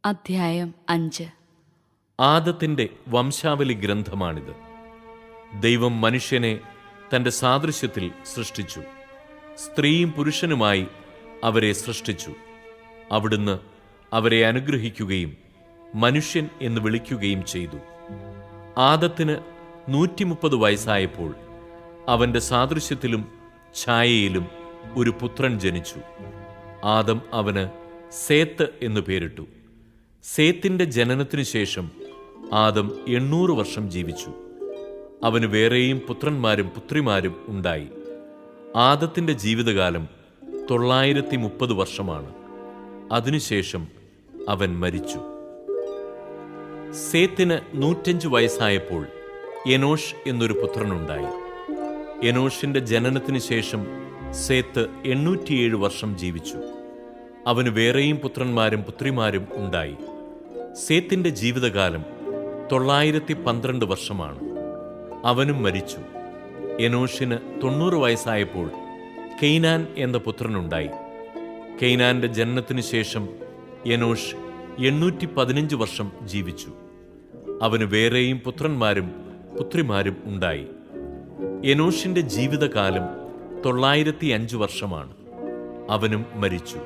അധ്യായം 5. ആദത്തിന്റെ വംശാവലി ഗ്രന്ഥമാണിത്. ദൈവം മനുഷ്യനെ തന്റെ സാദൃശ്യത്തിൽ സൃഷ്ടിച്ചു. സ്ത്രീയും പുരുഷനുമായി അവരെ സൃഷ്ടിച്ചു. അവിടുന്ന് അവരെ അനുഗ്രഹിക്കുകയും മനുഷ്യൻ എന്ന് വിളിക്കുകയും ചെയ്തു. ആദത്തിന് 130 വയസ്സായപ്പോൾ അവന്റെ സാദൃശ്യത്തിലും ഛായയിലും ഒരു പുത്രൻ ജനിച്ചു. ആദം അവന് സേത്ത് എന്നു പേരിട്ടു. സേത്തിന്റെ ജനനത്തിനു ശേഷം ആദം 800 വർഷം ജീവിച്ചു. അവന് വേറെയും പുത്രന്മാരും പുത്രിമാരും ഉണ്ടായി. ആദത്തിന്റെ ജീവിതകാലം 930 വർഷമാണ്. അതിനുശേഷം അവൻ മരിച്ചു. സേത്തിന് 105 വയസ്സായപ്പോൾ എനോഷ് എന്നൊരു പുത്രനുണ്ടായി. എനോഷിന്റെ ജനനത്തിനു ശേഷം സേത്ത് 807 വർഷം ജീവിച്ചു. അവന് വേറെയും പുത്രന്മാരും പുത്രിമാരും ഉണ്ടായി. സേത്തിന്റെ ജീവിതകാലം 912 വർഷമാണ്. അവനും മരിച്ചു. എനോഷിന് 90 വയസ്സായപ്പോൾ കെയ്നാൻ എന്ന പുത്രനുണ്ടായി. കെയ്നാന്റെ ജനനത്തിനു ശേഷം എനോഷ് 815 വർഷം ജീവിച്ചു. അവന് വേറെയും പുത്രന്മാരും പുത്രിമാരും ഉണ്ടായി. എനോഷിന്റെ ജീവിതകാലം 905 വർഷമാണ്. അവനും മരിച്ചു.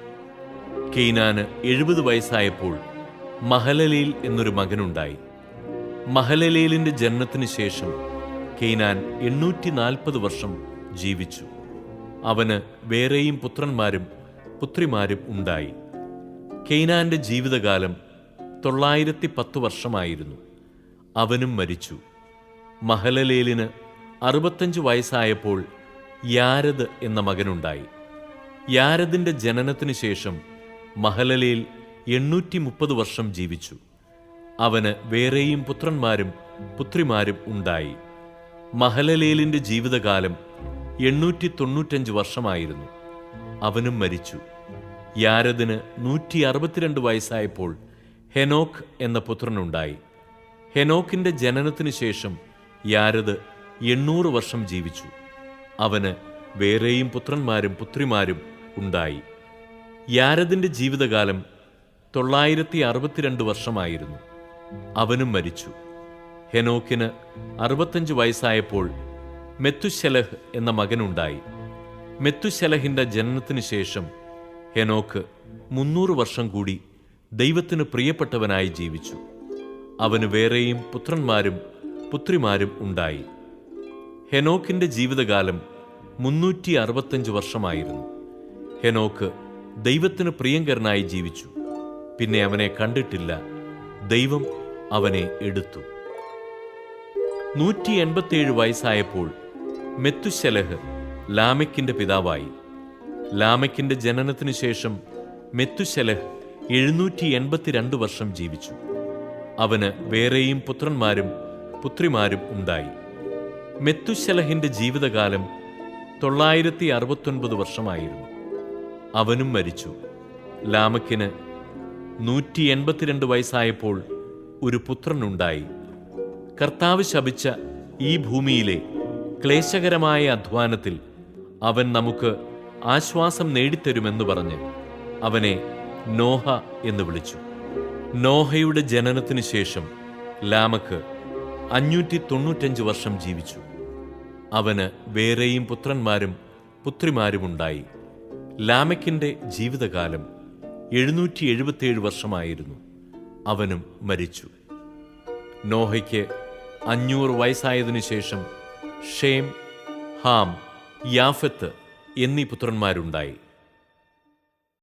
കെയ്നാന് 70 വയസ്സായപ്പോൾ മഹലലേൽ എന്നൊരു മകനുണ്ടായി. മഹലലേലിന്റെ ജനനത്തിനു ശേഷം കെയ്നാൻ 840 വർഷം ജീവിച്ചു. അവന് വേറെയും പുത്രന്മാരും പുത്രിമാരും ഉണ്ടായി. കെയ്നാന്റെ ജീവിതകാലം 910 വർഷമായിരുന്നു. അവനും മരിച്ചു. മഹലലേലിന് 65 വയസ്സായപ്പോൾ യാരദ് എന്ന മകനുണ്ടായി. യാരദിന്റെ ജനനത്തിനു ശേഷം മഹലലേൽ 830 വർഷം ജീവിച്ചു. അവന് വേറെയും പുത്രന്മാരും പുത്രിമാരും ഉണ്ടായി. മഹലലേലിന്റെ ജീവിതകാലം 895 വർഷമായിരുന്നു. അവനും മരിച്ചു. യാരദിന് 162 വയസ്സായപ്പോൾ ഹെനോക്ക് എന്ന പുത്രനുണ്ടായി. ഹെനോക്കിന്റെ ജനനത്തിനു ശേഷം യാരദ് 800 വർഷം ജീവിച്ചു. അവന് വേറെയും പുത്രന്മാരും പുത്രിമാരും ഉണ്ടായി. യാരദിന്റെ ജീവിതകാലം 962 വർഷമായിരുന്നു. അവനും മരിച്ചു. ഹെനോക്കിന് 65 വയസ്സായപ്പോൾ മെത്തുശലഹ് എന്ന മകനുണ്ടായി. മെത്തുശലഹിന്റെ ജനനത്തിനു ശേഷം ഹെനോക്ക് 300 വർഷം കൂടി ദൈവത്തിന് പ്രിയപ്പെട്ടവനായി ജീവിച്ചു. അവന് വേറെയും പുത്രന്മാരും പുത്രിമാരും ഉണ്ടായി. ഹെനോക്കിന്റെ ജീവിതകാലം 365 വർഷമായിരുന്നു. ഹെനോക്ക് ദൈവത്തിന് പ്രിയങ്കരനായി ജീവിച്ചു. പിന്നെ അവനെ കണ്ടിട്ടില്ല. ദൈവം അവനെ എടുത്തു. 187 വയസ്സായപ്പോൾ മെത്തുശലഹ് ലാമെക്കിന്റെ പിതാവായി. ലാമെക്കിന്റെ ജനനത്തിനു ശേഷം മെത്തുശലഹ് 782 വർഷം ജീവിച്ചു. അവന് വേറെയും പുത്രന്മാരും പുത്രിമാരും ഉണ്ടായി. മെത്തുശലഹിന്റെ ജീവിതകാലം 969 വർഷമായിരുന്നു. അവനും മരിച്ചു. ലാമക്കിന് 182 വയസ്സായപ്പോൾ ഒരു പുത്രനുണ്ടായി. കർത്താവ് ശപിച്ച ഈ ഭൂമിയിലെ ക്ലേശകരമായ അധ്വാനത്തിൽ അവൻ നമുക്ക് ആശ്വാസം നേടിത്തരുമെന്ന് പറഞ്ഞ് അവനെ നോഹ എന്ന് വിളിച്ചു. നോഹയുടെ ജനനത്തിനു ശേഷം ലാമക്ക് 595 വർഷം ജീവിച്ചു. അവന് വേറെയും പുത്രന്മാരും പുത്രിമാരുമുണ്ടായി. ലാമെക്കിന്റെ ജീവിതകാലം 777 വർഷമായിരുന്നു. അവനും മരിച്ചു. നോഹയ്ക്ക് 500 വയസ്സായതിനു ശേഷം ഷേം, ഹാം, യാഫത്ത് എന്നീ പുത്രന്മാരുണ്ടായി.